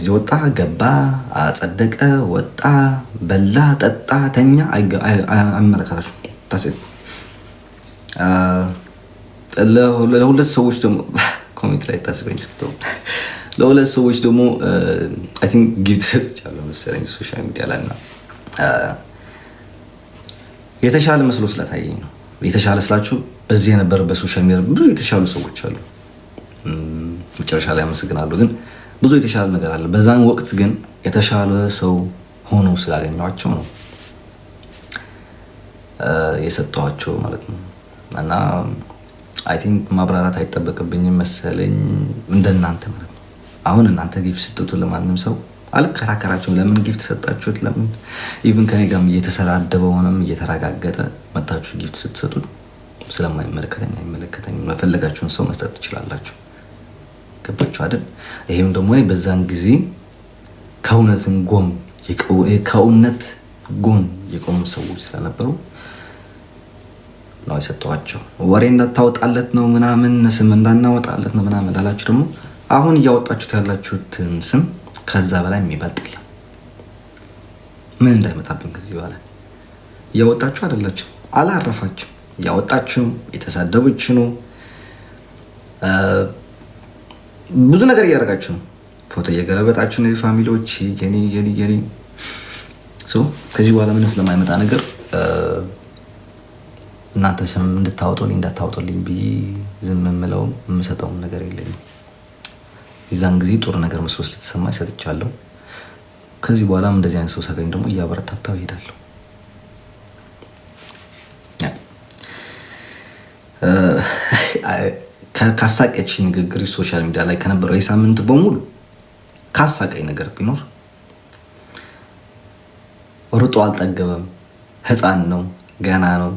እዚህ ወጣ ገባ አጸደቀ ወጣ በላ ጠጣ ተኛ አይመለከታችሁም። ታስብ ለሁለት ሰዎች ደግሞ ኮሜንት ላይ ታስበኝ እስክተው ለሁለት ሰዎች ደግሞ አይ ቲንክ ጊፍት ሰጥቻለሁ መሰለኝ ሶሻል ሚዲያ ላይ እና የተሻለ መስሎ ስለታየኝ ነው። የተሻለ ስላችሁ በዚህ የነበረ በሶሻል ሚዲያ ብዙ የተሻሉ ሰዎች አሉ። መጨረሻ ላይ አመሰግናለሁ። ግን ብዙ የተሻለ ነገር አለ። በዛን ወቅት ግን የተሻለ ሰው ሆኖ ስላገኘኋቸው ነው የሰጠኋቸው ማለት ነው። እና አይ ቲንክ ማብራራት አይጠበቅብኝም መሰለኝ እንደናንተ ማለት ነው። አሁን እናንተ ጊፍት ስትሰጡ ለማንም ሰው አልከራከራችሁም። ለምን ጊፍት ሰጣችሁት? ለምን ኢቭን ከኔ ጋርም እየተሰዳደበ ሆነም እየተረጋገጠ መታችሁ ጊፍት ስትሰጡ ስለማይመለከተኝ አይመለከተኝም። መፈለጋችሁን ሰው መስጠት ትችላላችሁ። ገባችሁ አይደል? ይሄም ደግሞ እኔ በዛን ጊዜ ከእውነት ጎን የቆሙ ሰዎች ስለነበሩ ነው የሰጠኋቸው። ወሬ እንዳታወጣለት ነው ምናምን ስም እንዳናወጣለት ነው ምናምን ላላችሁ ደግሞ አሁን እያወጣችሁት ያላችሁትን ስም ከዛ በላይ የሚበልጥ የለም። ምን እንዳይመጣብን ከዚህ በኋላ እያወጣችሁ አይደላችሁ፣ አላረፋችሁ፣ እያወጣችሁ የተሳደበችሁ ነው። ብዙ ነገር እያደረጋችሁ ነው። ፎቶ እየገለበጣችሁ ነው። የፋሚሊዎች የኔ ከዚህ በኋላ ምንም ስለማይመጣ ነገር እናንተ ስም እንድታወጡልኝ እንዳታወጡልኝ ብዬ ዝም የምለው የምሰጠውም ነገር የለኝም። የዛን ጊዜ ጥሩ ነገር መስሎ ስለተሰማኝ ሰጥቻለሁ። ከዚህ በኋላም እንደዚህ አይነት ሰው ሳገኝ ደግሞ እያበረታታው እሄዳለሁ። ካሳቀች ንግግር ሶሻል ሚዲያ ላይ ከነበረው የሳምንት በሙሉ ካሳቀኝ ነገር ቢኖር ሩጦ አልጠገበም፣ ህፃን ነው፣ ገና ነው፣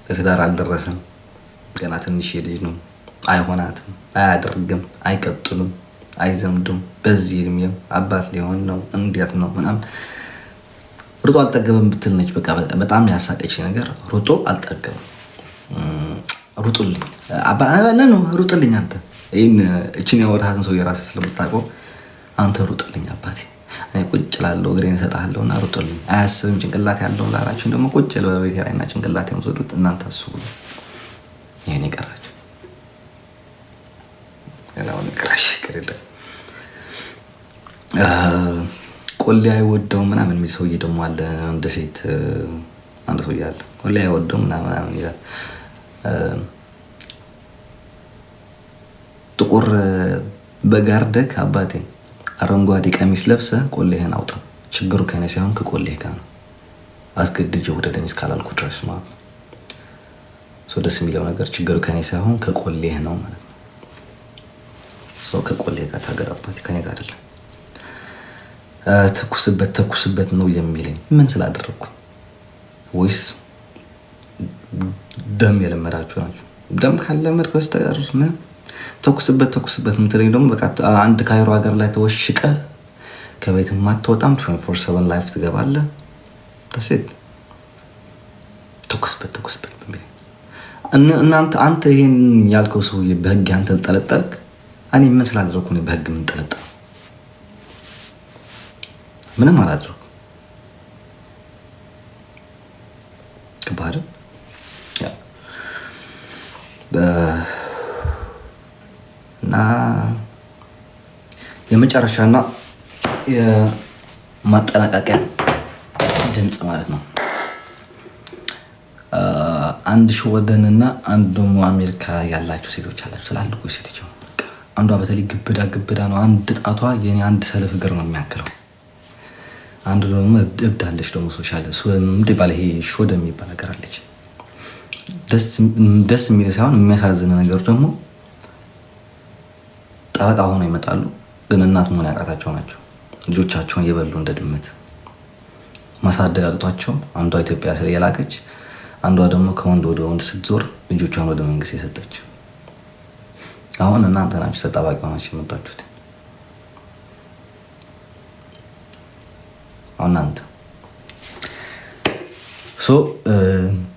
ለትዳር አልደረሰም፣ ገና ትንሽ ልጅ ነው፣ አይሆናትም፣ አያደርግም፣ አይቀጥሉም፣ አይዘምዱም፣ በዚህ እድሜው አባት ሊሆን ነው፣ እንዴት ነው ምናምን ሩጦ አልጠገበም ብትል ነች። በቃ በጣም ያሳቀች ነገር ሩጦ አልጠገበም። ሩጡልኝ ነው ሩጥልኝ። አንተ እችን ያወራህን ሰው የራስህ ስለምታውቀው አንተ ሩጥልኝ አባቴ፣ እኔ ቁጭ ላለው እግሬን እሰጥሃለሁ እና ሩጥልኝ። አያስብም ጭንቅላት ያለው ላላችሁን ደግሞ ቁጭ በቤት ላይ እና ጭንቅላት የምትወዱት እናንተ አስቡ። ይሄን የቀራችሁ ሌላውን ቅራሽ ከሌለ ቆሌ አይወደው ምናምን የሚል ሰውዬ ደግሞ አለ። እንደ ሴት አንድ ሰውዬ አለ ቆሌ አይወደው ምናምን ይላል። ጥቁር በጋርደክ አባቴ አረንጓዴ ቀሚስ ለብሰ ቆሌህን አውጣ። ችግሩ ከኔ ሳይሆን ከቆሌህ ጋር ነው። አስገድጄ ውደደኝ እስካላልኩ ድረስ ማለት ነው። ደስ የሚለው ነገር ችግሩ ከኔ ሳይሆን ከቆሌህ ነው ማለት ነው። ከቆሌህ ጋር ታገር አባቴ፣ ከኔ ጋር አይደለም። ተኩስበት ነው የሚለኝ ምን ስላደረግኩ ወይስ ደም የለመዳችሁ ናቸው? ደም ካለመድ በስተቀር ተኩስበት የምትለኝ ደግሞ በቃ አንድ ካይሮ ሀገር ላይ ተወሽቀ ከቤት ማትወጣም 24/7 ላይፍ ትገባለህ። ተሰድ ተኩስበት እናንተ አንተ ይሄን ያልከው ሰውዬ በህግ አንተ ተጠለጠልክ። እኔ ምን ስላደረኩ ነው በህግ ምን ተጠለጠልኩ? ምንም አላደረኩ። ከባድ እና የመጨረሻና የማጠናቀቂያ ድምፅ ማለት ነው። አንድ ሾወደን እና አንድ ደግሞ አሜሪካ ያላችሁ ሴቶች አላችሁ ስላልኩ ሴቶች አንዷ በተለይ ግብዳ ነው። አንድ ጣቷ የኔ አንድ ሰለፍ እግር ነው የሚያክለው። አንዱ ደግሞ እብዳለች ደግሞ ሶሻል እንደ ባለ ይሄ ሾደ የሚባል ነገር አለች። ደስ የሚል ሳይሆን የሚያሳዝን ነገር ደግሞ ጠበቃ ሆነው ይመጣሉ፣ ግን እናት መሆን ያቃታቸው ናቸው። ልጆቻቸውን የበሉ እንደ ድመት ማሳደግ አቅቷቸው አንዷ ኢትዮጵያ ስለየላከች አንዷ ደግሞ ከወንድ ወደ ወንድ ስትዞር ልጆቿን ወደ መንግስት የሰጠች። አሁን እናንተ ናችሁ ተጠባቂ ሆናችሁ የመጣችሁት። አሁን እናንተ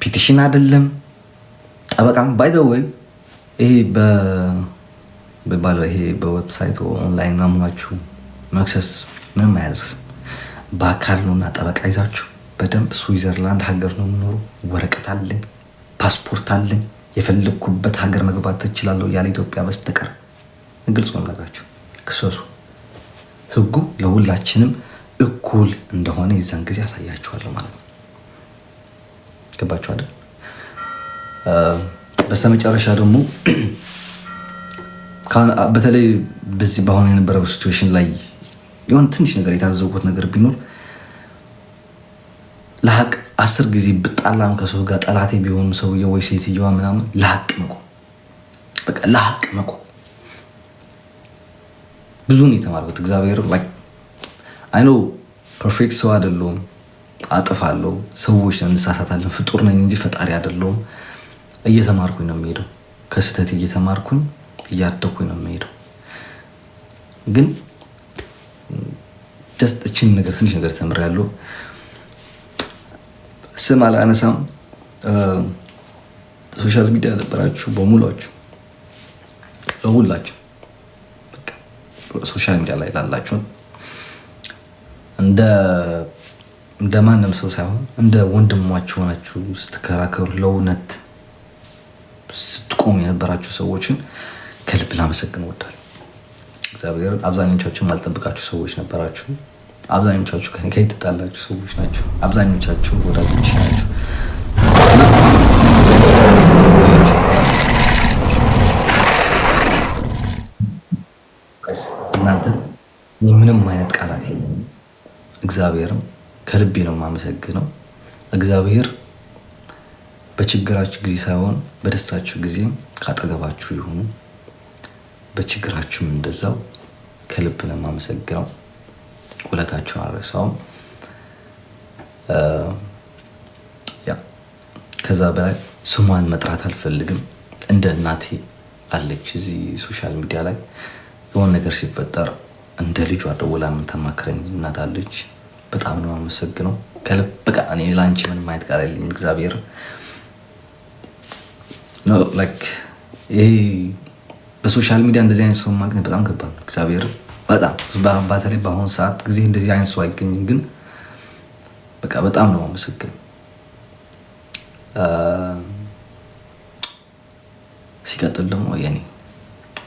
ፒቲሽን አይደለም ጠበቃም ባይ ዘ ወይ ይሄ በዌብሳይት ኦንላይን ማምናችሁ መክሰስ ምንም አያደርስም። በአካል ነውና ጠበቃ ይዛችሁ በደንብ ስዊዘርላንድ ሀገር ነው የምኖረው፣ ወረቀት አለኝ፣ ፓስፖርት አለኝ፣ የፈለግኩበት ሀገር መግባት ትችላለሁ ያለ ኢትዮጵያ በስተቀር። ግልጽ ነው የምነግራችሁ። ክሰሱ። ህጉ ለሁላችንም እኩል እንደሆነ የዛን ጊዜ ያሳያችኋለሁ ማለት ነው። ገባችሁ አይደል? በስተመጨረሻ ደግሞ በተለይ በዚህ በአሁኑ የነበረው ሲቹዌሽን ላይ የሆነ ትንሽ ነገር የታዘብኩት ነገር ቢኖር ለሀቅ 10 ጊዜ ብጣላም ከሰው ጋር ጠላቴ ቢሆንም ሰውየው ወይ ሴትየዋ ምናምን ለሀቅ መቆም፣ በቃ ለሀቅ መቆም። ብዙ ነው የተማርኩት። እግዚአብሔር አይ ኖ ፐርፌክት ሰው አይደለሁም፣ አጥፋለሁ፣ ሰዎች እንሳሳታለን፣ ፍጡር ነኝ እንጂ ፈጣሪ አይደለሁም። እየተማርኩኝ ነው የሚሄደው፣ ከስህተት እየተማርኩኝ እያደኩኝ ነው የሚሄደው። ግን ጀስት እችን ነገር ትንሽ ነገር ተምሬያለሁ። ስም አላነሳም። ሶሻል ሚዲያ ነበራችሁ በሙላችሁ ለሁላችሁ ሶሻል ሚዲያ ላይ ላላችሁ እንደ ማንም ሰው ሳይሆን እንደ ወንድማችሁ ሆናችሁ ስትከራከሩ ለእውነት ስትቆሙ የነበራችሁ ሰዎችን ከልብ ላመሰግን እወዳለሁ። እግዚአብሔር አብዛኞቻችሁ ማልጠብቃችሁ ሰዎች ነበራችሁ። አብዛኞቻችሁ ከኔ ጋር የተጣላችሁ ሰዎች ናቸው። አብዛኞቻችሁ ወዳጆች ናቸው። እናንተ ምንም አይነት ቃላት የለኝም። እግዚአብሔርም ከልቤ ነው የማመሰግነው። እግዚአብሔር በችግራችሁ ጊዜ ሳይሆን በደስታችሁ ጊዜም ካጠገባችሁ ይሁኑ። በችግራችሁም እንደዛው ከልብ ነው የማመሰግነው። ውለታችሁን አልረሳውም። ከዛ በላይ ስሟን መጥራት አልፈልግም። እንደ እናቴ አለች እዚህ ሶሻል ሚዲያ ላይ የሆነ ነገር ሲፈጠር እንደ ልጇ ደውላ የምታማክረኝ እናት አለች። በጣም ነው የማመሰግነው ከልብ። በቃ እኔ ላንቺ ምንም አይነት ቃል የለኝም። እግዚአብሔር ነው ይሄ በሶሻል ሚዲያ እንደዚህ አይነት ሰው ማግኘት በጣም ከባድ ነው። እግዚአብሔር በጣም በተለይ በአሁኑ ሰዓት ጊዜ እንደዚህ አይነት ሰው አይገኝም። ግን በቃ በጣም ነው የማመሰግነው። ሲቀጥል ደግሞ የኔ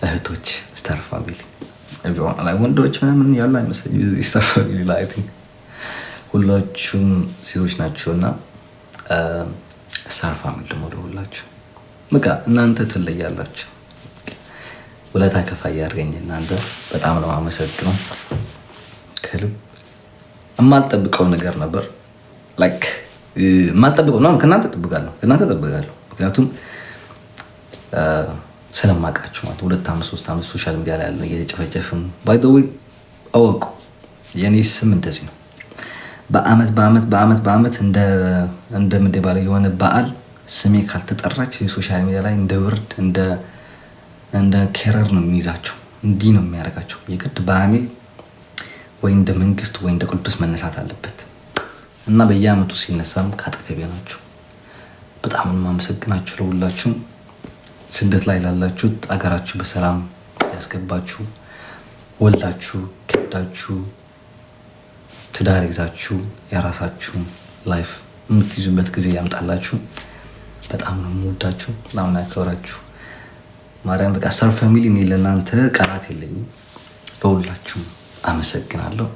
እህቶች ስታር ፋሚሊ ወንዶች ምናምን ያሉ አይመስለኝም። ስታር ፋሚሊ ላይ ሁላችሁም ሴቶች ናቸውና ስታር ፋሚሊ ደግሞ ሁላችሁ በቃ እናንተ ትለያላችሁ። ውለታ ከፋይ ያድርገኝ። እናንተ በጣም ነው የማመሰግነው ከልብ። የማልጠብቀው ነገር ነበር የማልጠብቀው ነው። ከእናንተ እጠብቃለሁ ምክንያቱም ስለማውቃችሁ ማለት 2 ዓመት 3 ዓመት ሶሻል ሚዲያ ላይ ያለ እየተጨፈጨፍን ባይ ዘ ዌይ አወቁ። የኔ ስም እንደዚህ ነው። በአመት እንደ ምድብ ባለ የሆነ በዓል ስሜ ካልተጠራች የሶሻል ሚዲያ ላይ እንደ ብርድ እንደ ኬረር ነው የሚይዛቸው። እንዲህ ነው የሚያደርጋቸው። የግድ በአሜ ወይ እንደ መንግስት ወይ እንደ ቅዱስ መነሳት አለበት እና በየአመቱ ሲነሳም ካጠገቤ ናቸው። በጣም ነው የማመሰግናችሁ ለሁላችሁም። ስደት ላይ ላላችሁት አገራችሁ በሰላም ያስገባችሁ፣ ወልዳችሁ ከብዳችሁ ትዳር ይዛችሁ የራሳችሁ ላይፍ የምትይዙበት ጊዜ ያምጣላችሁ። በጣም ነው የምወዳችሁ፣ በጣም ነው ያከብራችሁ። ማርያም በቃ ስታር ፋሚሊ እኔ ለእናንተ ቃላት የለኝም። ለሁላችሁም አመሰግናለሁ።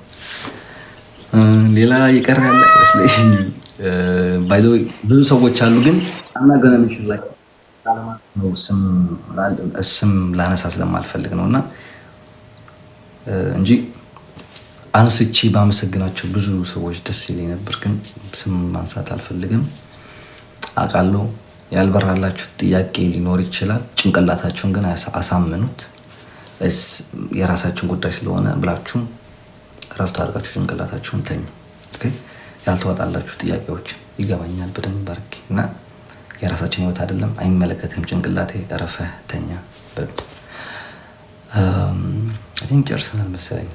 ሌላ የቀረ ያለ አይመስለኝም። ባይ ዘ ዌይ ብዙ ሰዎች አሉ፣ ግን አናገናኝሽ ላይ ስም ላነሳ ስለማልፈልግ ነው እና እንጂ አንስቼ ባመሰግናቸው ብዙ ሰዎች ደስ ይለኝ ነበር፣ ግን ስም ማንሳት አልፈልግም። አውቃለሁ ያልበራላችሁ ጥያቄ ሊኖር ይችላል። ጭንቅላታችሁን ግን አሳምኑት። የራሳችሁን ጉዳይ ስለሆነ ብላችሁም እረፍት አድርጋችሁ ጭንቅላታችሁን ተኙ። ያልተዋጣላችሁ ጥያቄዎች ይገባኛል በደንብ አድርጌ እና የራሳችን ህይወት አይደለም፣ አይመለከትም። ጭንቅላቴ እረፈህ ተኛ በሉ። ጨርሰናል መሰለኝ።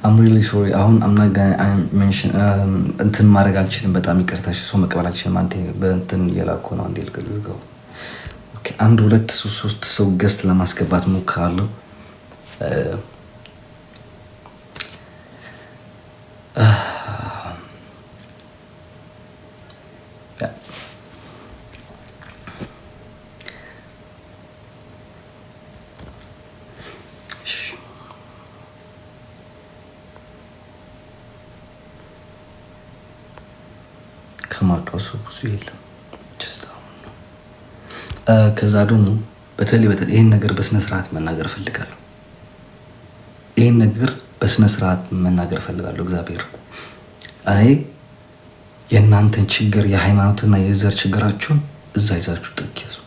I'm really sorry. I'm not gonna mention እንትን ማድረግ አልችልም። በጣም ይቅርታሽ። ሰው መቀበል አልችልም። አንዴ በእንትን እየላኩ ነው። አንዴ ልዝጋው። ኦኬ፣ አንድ ሁለት ሶስት ሰው ገስት ለማስገባት ሞክራለሁ። ከማውቀው ሰው ብዙ የለም። ከዛ ደግሞ በተለይ ይህን ነገር በስነ ስርዓት መናገር ፈልጋለሁ። ይህን ነገር በስነ ስርዓት መናገር ፈልጋለሁ። እግዚአብሔር እኔ የእናንተን ችግር የሃይማኖትና የዘር ችግራችሁን እዛ ይዛችሁ ጥግ ያዙ።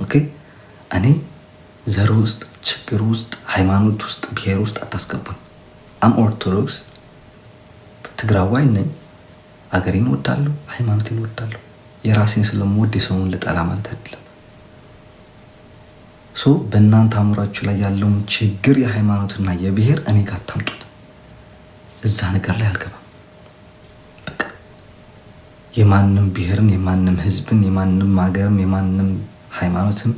ኦኬ፣ እኔ ዘር ውስጥ ችግር ውስጥ ሃይማኖት ውስጥ ብሔር ውስጥ አታስገቡኝ። አም ኦርቶዶክስ ትግራዋይ ነኝ። አገሬን ወዳለሁ፣ ሃይማኖቴን ወዳለሁ። የራሴን ስለምወድ የሰውን ልጠላ ማለት አይደለም። በእናንተ አእምሯችሁ ላይ ያለውን ችግር የሃይማኖትና የብሔር እኔ ጋር አታምጡት። እዛ ነገር ላይ አልገባም። በቃ የማንም ብሔርን የማንም ህዝብን የማንም ሀገርም የማንም ሃይማኖትም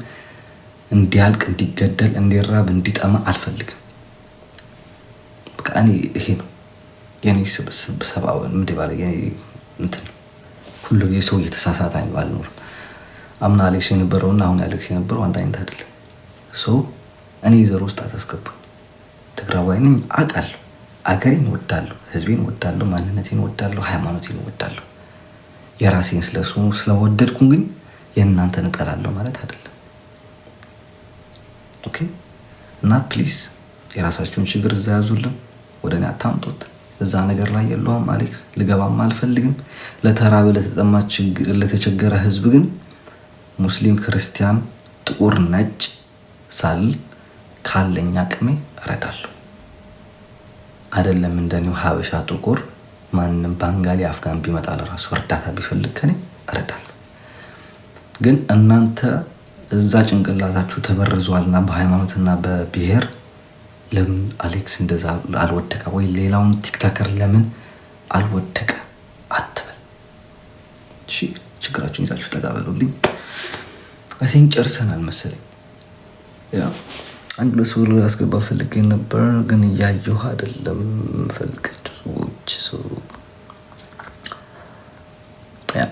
እንዲያልቅ እንዲገደል እንዲራብ እንዲጠማ አልፈልግም። በቃ እኔ ይሄ ነው የኔ ሰብአዊ ምንድን ባለ የኔ እንትን ሁሉ የሰው እየተሳሳተ አልኖርም። አምና አሌክስ የነበረውና አሁን አሌክስ የነበረው አንድ አይነት አይደለም። እኔ ዘር ውስጥ አታስገቡኝ። ትግራዋይ ነኝ አውቃለሁ። አገሬን ወዳለሁ፣ ህዝቤን ወዳለሁ፣ ማንነቴን ወዳለሁ፣ ሃይማኖቴን ወዳለሁ። የራሴን ስለወደድኩ ግን የእናንተን እጠላለሁ ማለት አይደለም። ኦኬ። እና ፕሊዝ የራሳችሁን ችግር እዛ ያዙልን፣ ወደ እኔ አታምጡት። እዛ ነገር ላይ የለውም አሌክስ። ልገባም አልፈልግም። ለተራበ ለተጠማ ለተቸገረ ህዝብ ግን ሙስሊም፣ ክርስቲያን፣ ጥቁር፣ ነጭ ሳል ካለኝ አቅሜ እረዳለሁ። አይደለም እንደኔው ሀበሻ ጥቁር ማንም ባንጋሊ አፍጋን ቢመጣ ለራሱ እርዳታ ቢፈልግ ከኔ እረዳለሁ። ግን እናንተ እዛ ጭንቅላታችሁ ተበርዟልና በሃይማኖትና በብሔር ለምን አሌክስ እንደዛ አልወደቀ ወይ ሌላውን ቲክቶከር ለምን አልወደቀ አትበል። እሺ ችግራችሁን ይዛችሁ ተጋበሉልኝ። አቴን ጨርሰናል መሰለኝ። ያ አንድ ለሰው አስገባ ፈልጌ ነበር ግን እያየሁ አይደለም። ፈልጋችሁ ሰዎች ያ